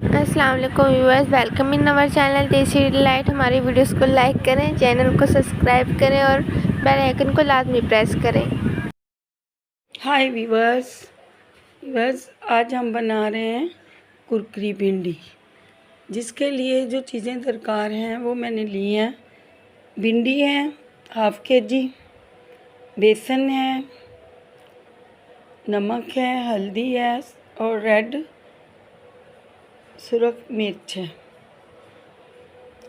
अस्सलाम वालेकुम viewers, welcome in our channel देसी डिलाइट। हमारी वीडियोस को लाइक करें, चैनल को सब्सक्राइब करें और बेल आइकन को लाजमी प्रेस करें। हाय वीवर्स, आज हम बना रहे हैं कुरकुरी भिंडी। जिसके लिए जो चीज़ें दरकार हैं वो मैंने ली हैं। भिंडी है हाफ kg, बेसन है, नमक है, हल्दी है और रेड सुरख मिर्च है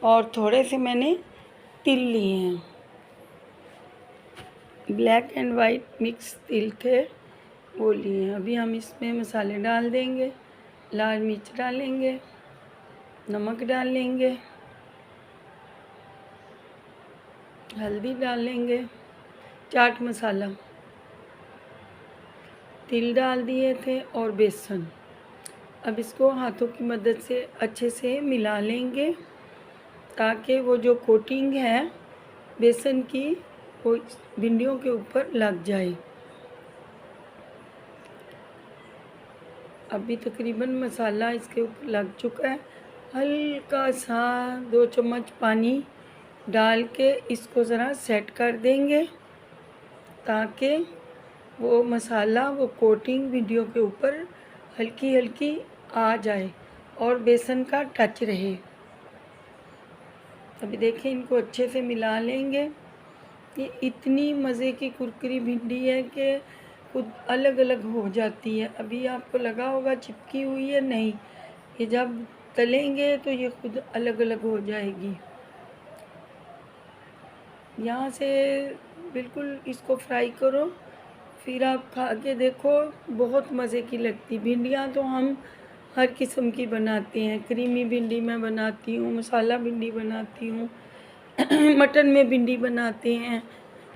और थोड़े से मैंने तिल लिए हैं। ब्लैक एंड वाइट मिक्स तिल थे, वो लिए हैं। अभी हम इसमें मसाले डाल देंगे। लाल मिर्च डालेंगे, नमक डालेंगे, हल्दी डालेंगे, चाट मसाला, तिल डाल दिए थे और बेसन। अब इसको हाथों की मदद से अच्छे से मिला लेंगे ताकि वो जो कोटिंग है बेसन की वो भिंडियों के ऊपर लग जाए। अभी तकरीबन मसाला इसके ऊपर लग चुका है। हल्का सा 2 चम्मच पानी डाल के इसको ज़रा सेट कर देंगे ताकि वो मसाला वो कोटिंग भिंडियों के ऊपर हल्की हल्की आ जाए और बेसन का टच रहे। अभी देखिए, इनको अच्छे से मिला लेंगे। ये इतनी मज़े की कुरकुरी भिंडी है कि खुद अलग अलग हो जाती है। अभी आपको लगा होगा चिपकी हुई है, नहीं, ये जब तलेंगे तो ये खुद अलग अलग हो जाएगी। यहाँ से बिल्कुल इसको फ्राई करो, फिर आप खा के देखो, बहुत मज़े की लगती। भिंडियाँ तो हम हर किस्म की बनाते हैं। क्रीमी भिंडी मैं बनाती हूँ, मसाला भिंडी बनाती हूँ, मटन में भिंडी बनाते हैं,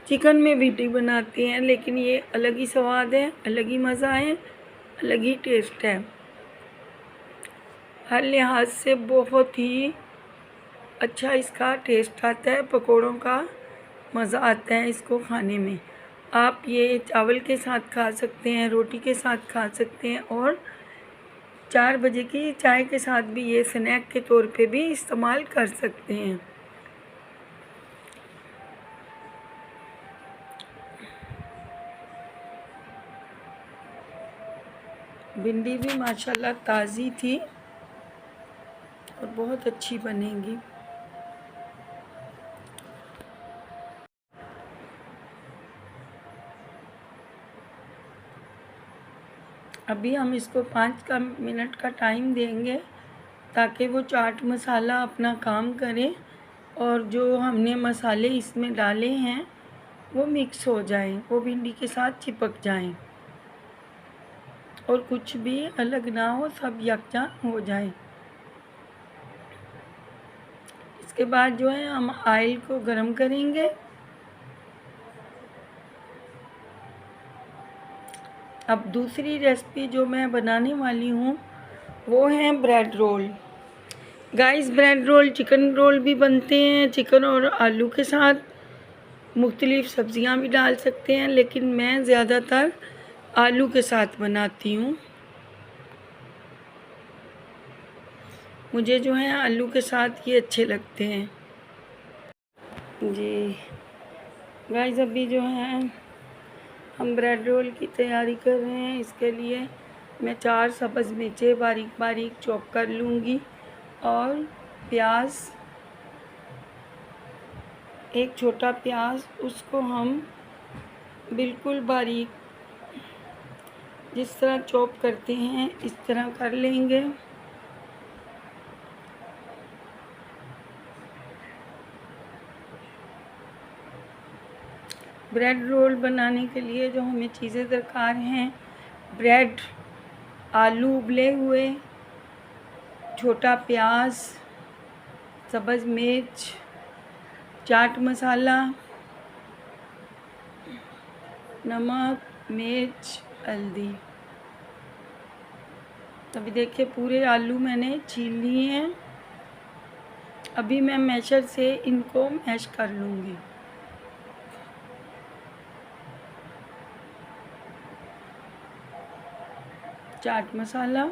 चिकन में भिंडी बनाते हैं। लेकिन ये अलग ही स्वाद है, अलग ही मज़ा है, अलग ही टेस्ट है। हर लिहाज से बहुत ही अच्छा इसका टेस्ट आता है। पकौड़ों का मज़ा आता है इसको खाने में। आप ये चावल के साथ खा सकते हैं, रोटी के साथ खा सकते हैं और 4 बजे की चाय के साथ भी ये स्नैक के तौर पे भी इस्तेमाल कर सकते हैं। भिंडी भी माशाल्लाह ताज़ी थी और बहुत अच्छी बनेगी। अभी हम इसको 5 मिनट का टाइम देंगे ताकि वो चाट मसाला अपना काम करे और जो हमने मसाले इसमें डाले हैं वो मिक्स हो जाएं, वो भिंडी के साथ चिपक जाएं और कुछ भी अलग ना हो, सब यकजा हो जाए। इसके बाद जो है हम ऑयल को गरम करेंगे। अब दूसरी रेसिपी जो मैं बनाने वाली हूँ वो है bread roll. Guys, bread roll chicken roll भी बनते हैं, चिकन और आलू के साथ। मुख्तलिफ़ सब्ज़ियाँ भी डाल सकते हैं, लेकिन मैं ज़्यादातर आलू के साथ बनाती हूँ। मुझे जो है आलू के साथ ये अच्छे लगते हैं जी। गाइस, अभी जो है हम ब्रेड रोल की तैयारी कर रहे हैं। इसके लिए मैं 4 सब्ज़ मिर्चें बारीक बारीक चॉप कर लूँगी और प्याज, एक छोटा प्याज, उसको हम बिल्कुल बारीक जिस तरह चॉप करते हैं इस तरह कर लेंगे। ब्रेड रोल बनाने के लिए जो हमें चीज़ें दरकार हैं, ब्रेड, आलू उबले हुए, छोटा प्याज, सब्ज़ मिर्च, चाट मसाला, नमक, मिर्च, हल्दी। अभी देखिए, पूरे आलू मैंने छील लिए हैं। अभी मैं मैशर से इनको मैश कर लूँगी। चाट मसाला,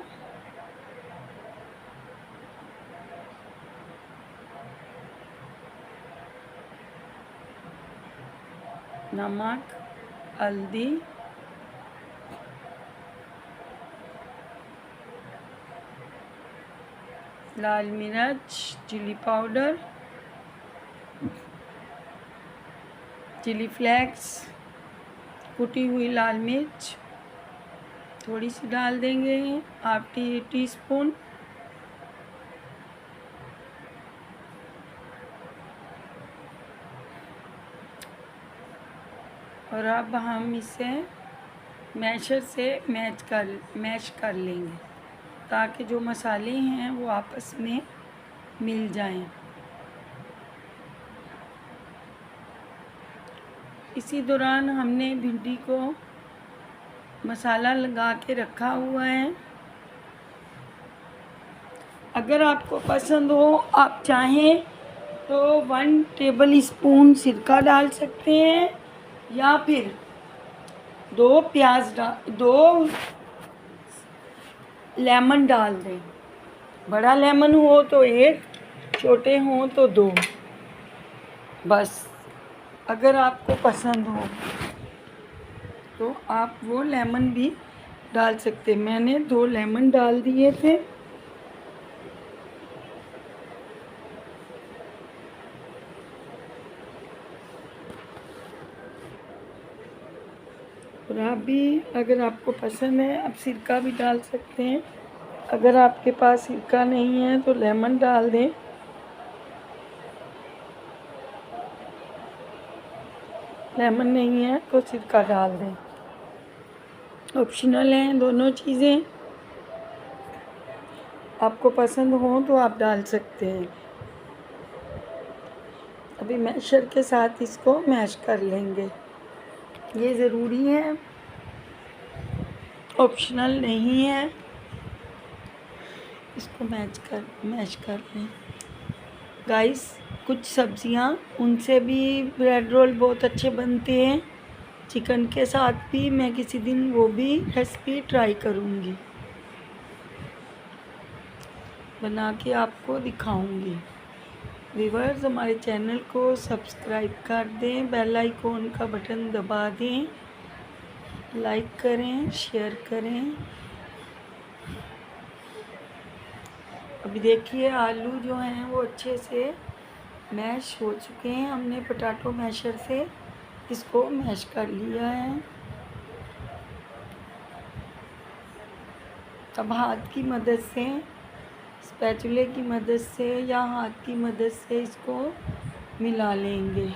नमक, हल्दी, लाल मिर्च, चिली पाउडर, चिली फ्लेक्स, कुटी हुई लाल मिर्च थोड़ी सी डाल देंगे, हाफ टी स्पून। और अब हम इसे मैशर से मैश कर लेंगे ताकि जो मसाले हैं वो आपस में मिल जाएं। इसी दौरान हमने भिंडी को मसाला लगा के रखा हुआ है। अगर आपको पसंद हो, आप चाहें तो 1 टेबल स्पून सिरका डाल सकते हैं या फिर 2 लेमन डाल दें। बड़ा लेमन हो तो 1, छोटे हों तो 2, बस। अगर आपको पसंद हो तो आप वो लेमन भी डाल सकते। मैंने 2 लेमन डाल दिए थे। और आप भी, अगर आपको पसंद है, आप सिरका भी डाल सकते हैं। अगर आपके पास सिरका नहीं है तो लेमन डाल दें। लेमन नहीं है तो सिरका डाल दें। ऑप्शनल हैं दोनों चीज़ें, आपको पसंद हो तो आप डाल सकते हैं। अभी मैशर के साथ इसको मैश कर लेंगे, ये ज़रूरी है, ऑप्शनल नहीं है। इसको मैश कर लें। गाइस, कुछ सब्जियां, उनसे भी ब्रेड रोल बहुत अच्छे बनते हैं। चिकन के साथ भी मैं किसी दिन वो भी रेसिपी ट्राई करूँगी, बना के आपको दिखाऊंगी। व्यूअर्स, हमारे चैनल को सब्सक्राइब कर दें, बेल आइकॉन का बटन दबा दें, लाइक करें, शेयर करें। अभी देखिए आलू जो हैं वो अच्छे से मैश हो चुके हैं। हमने पोटैटो मैशर से इसको मैश कर लिया है। अब हाथ की मदद से, स्पैचुले की मदद से या हाथ की मदद से इसको मिला लेंगे।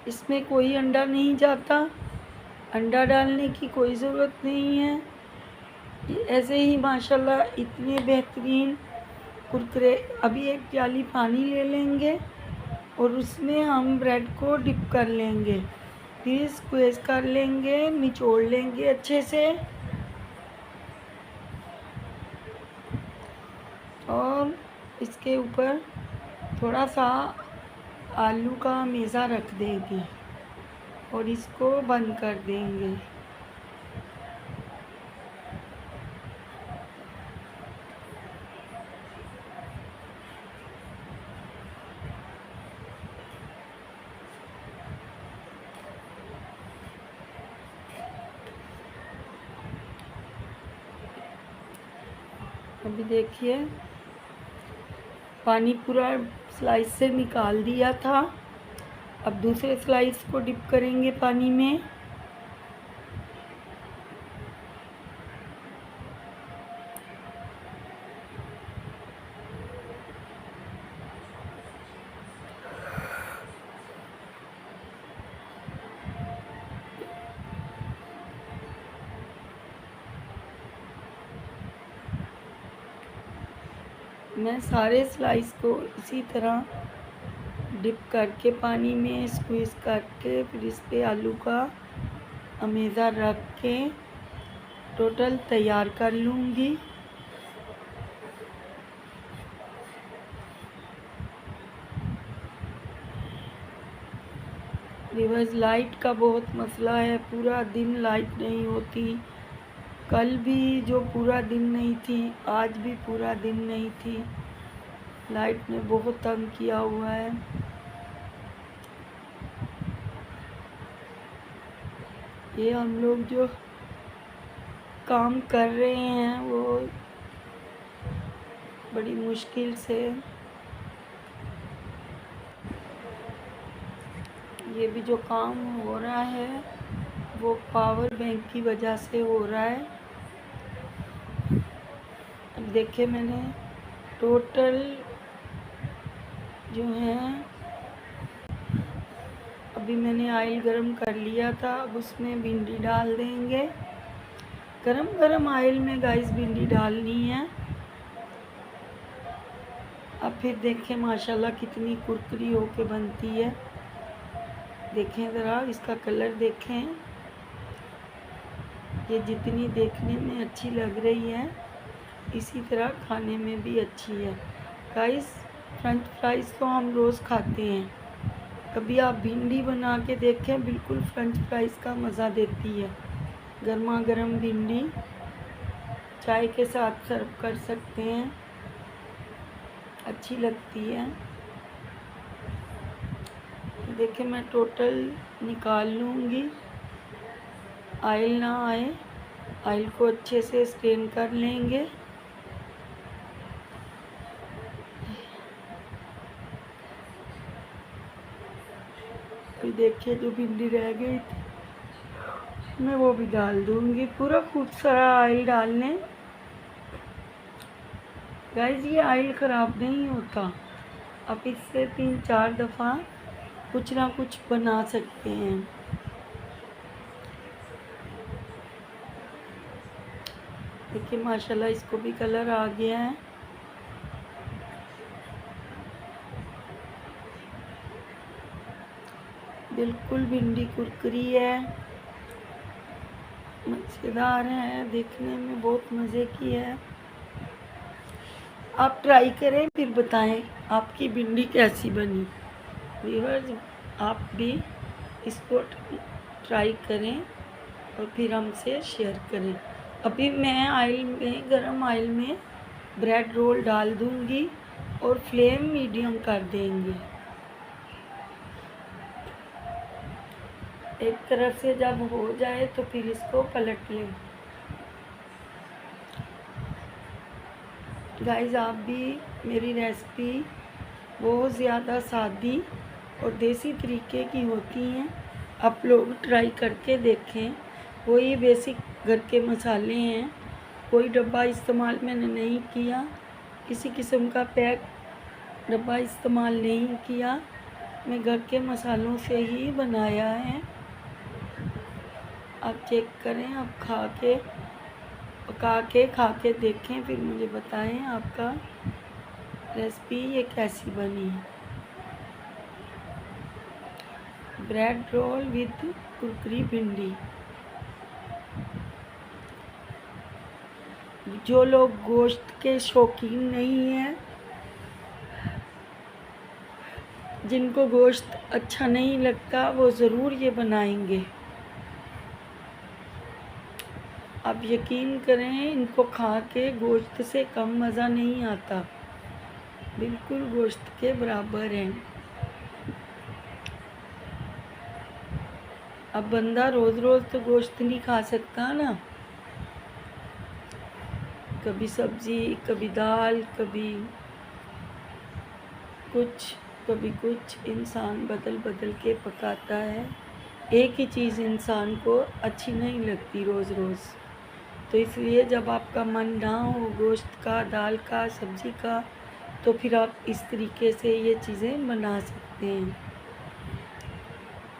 इसमें कोई अंडा नहीं जाता, अंडा डालने की कोई ज़रूरत नहीं है। ऐसे ही माशाल्लाह इतने बेहतरीन कुरकुरे। अभी एक प्याली पानी ले लेंगे और उसमें हम ब्रेड को डिप कर लेंगे, फिर स्क्वेज कर लेंगे, निचोड़ लेंगे अच्छे से। और इसके ऊपर थोड़ा सा आलू का मेज़ा रख देंगे और इसको बंद कर देंगे। अभी देखिए पानी पूरा स्लाइस से निकाल दिया था। अब दूसरे स्लाइस को डिप करेंगे पानी में। मैं सारे स्लाइस को इसी तरह डिप करके पानी में स्क्वीज़ करके फिर इस पे आलू का अमेज़ा रख के टोटल तैयार कर लूँगी। व्यूअर्स, लाइट का बहुत मसला है, पूरा दिन लाइट नहीं होती। कल भी जो पूरा दिन नहीं थी, आज भी पूरा दिन नहीं थी। लाइट ने बहुत तंग किया हुआ है। ये हम लोग जो काम कर रहे हैं वो बड़ी मुश्किल से, ये भी जो काम हो रहा है वो पावर बैंक की वजह से हो रहा है। अब देखिए, मैंने टोटल जो है, अभी मैंने ऑयल गरम कर लिया था, अब उसमें भिंडी डाल देंगे। गरम गरम ऑयल में गाइस भिंडी डालनी है। अब फिर देखें माशाल्लाह कितनी कुरकुरी होके बनती है। देखें ज़रा इसका कलर देखें, ये जितनी देखने में अच्छी लग रही है इसी तरह खाने में भी अच्छी है। गाइस, फ्रेंच फ्राइज़ तो हम रोज़ खाते हैं, कभी आप भिंडी बना के देखें, बिल्कुल फ्रेंच फ्राइज़ का मज़ा देती है। गर्मा गर्म भिंडी चाय के साथ सर्व कर सकते हैं, अच्छी लगती है। देखिए, मैं टोटल निकाल लूँगी, ऑयल ना आए। ऑयल को अच्छे से स्ट्रेन कर लेंगे। फिर देखिए जो भिंडी रह गई थी मैं वो भी डाल दूँगी, पूरा खूब सारा ऑयल डालने। गाइस, ये ऑयल ख़राब नहीं होता, आप इससे 3-4 दफ़ा कुछ ना कुछ बना सकते हैं। देखिए माशाल्लाह इसको भी कलर आ गया है। बिल्कुल भिंडी कुरकुरी है, मज़ेदार है, देखने में बहुत मज़े की है। आप ट्राई करें फिर बताएं आपकी भिंडी कैसी बनी। व्यूअर्स, आप भी इसको ट्राई करें और फिर हमसे शेयर करें। अभी मैं ऑयल में, गरम ऑयल में ब्रेड रोल डाल दूंगी और फ्लेम मीडियम कर देंगे। एक तरफ से जब हो जाए तो फिर इसको पलट लें। गाइस, आप भी मेरी रेसिपी बहुत ज़्यादा सादी और देसी तरीके की होती हैं, आप लोग ट्राई करके देखें। वही बेसिक घर के मसाले हैं, कोई डब्बा इस्तेमाल मैंने नहीं किया, किसी किस्म का पैक डब्बा इस्तेमाल नहीं किया, मैं घर के मसालों से ही बनाया है। आप चेक करें, आप पका के खा के देखें, फिर मुझे बताएं आपका रेसिपी ये कैसी बनी। ब्रेड रोल विद कुरकुरी भिंडी। जो लोग गोश्त के शौकीन नहीं हैं, जिनको गोश्त अच्छा नहीं लगता, वो ज़रूर ये बनाएंगे। आप यकीन करें, इनको खा के गोश्त से कम मज़ा नहीं आता, बिल्कुल गोश्त के बराबर हैं। अब बंदा रोज़ रोज़ तो गोश्त नहीं खा सकता ना, कभी सब्ज़ी, कभी दाल, कभी कुछ इंसान बदल बदल के पकाता है। एक ही चीज़ इंसान को अच्छी नहीं लगती रोज़ रोज़, तो इसलिए जब आपका मन ना हो गोश्त का, दाल का, सब्ज़ी का, तो फिर आप इस तरीके से ये चीज़ें बना सकते हैं।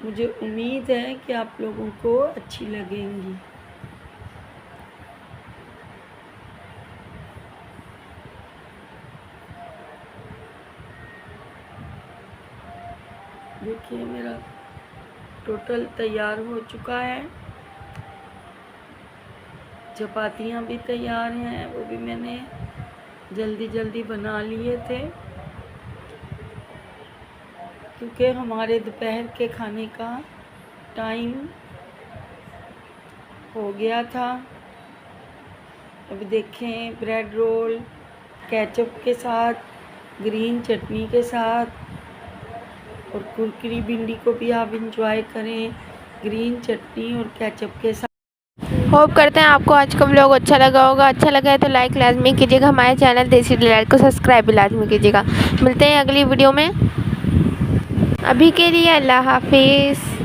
मुझे उम्मीद है कि आप लोगों को अच्छी लगेंगी। देखिए मेरा टोटल तैयार हो चुका है। चपातियाँ भी तैयार हैं, वो भी मैंने जल्दी जल्दी बना लिए थे। क्योंकि हमारे दोपहर के खाने का टाइम हो गया था। अब देखें ब्रेड रोल केचप के साथ, ग्रीन चटनी के साथ, और कुरकुरी भिंडी को भी आप इंजॉय करें ग्रीन चटनी और केचप के साथ। होप करते हैं आपको आज का व्लॉग अच्छा लगा होगा। अच्छा लगा है तो लाइक लाजमी कीजिएगा, हमारे चैनल देसी डिलाइट को सब्सक्राइब भी लाजमी कीजिएगा। मिलते हैं अगली वीडियो में, अभी के लिए अल्लाह हाफिज़।